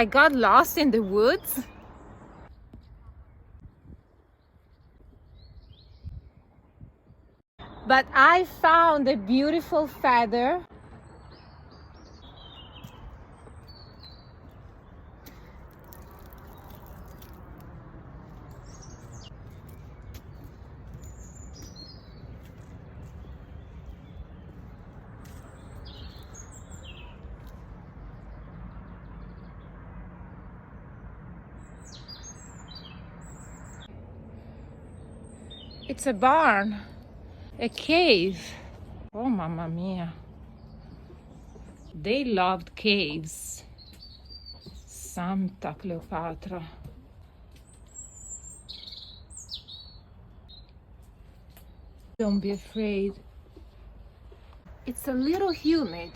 I got lost in the woods. But I found a beautiful feather. It's a barn, a cave. Oh, mamma mia. They loved caves. Santa Cleopatra. Don't be afraid. It's a little humid,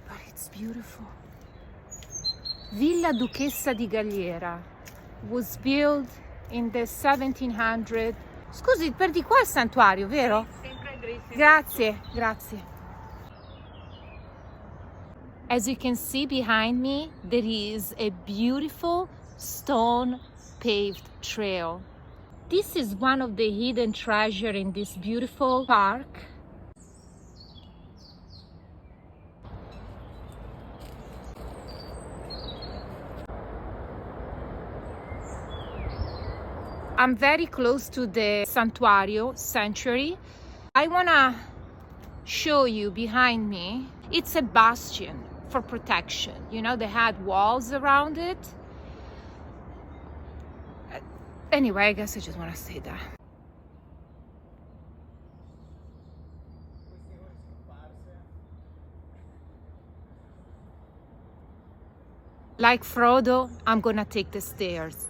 but it's beautiful. Villa Duchessa di Galliera was built in the 1700s. Scusi, per di qua è il santuario, vero? Sempre dritti. Grazie, grazie. As you can see behind me, there is a beautiful stone paved trail. This is one of the hidden treasures in this beautiful park. I'm very close to the santuario, sanctuary. I wanna show you behind me. It's a bastion for protection. You know, they had walls around it. Anyway, I guess I just wanna say that. Like Frodo, I'm gonna take the stairs.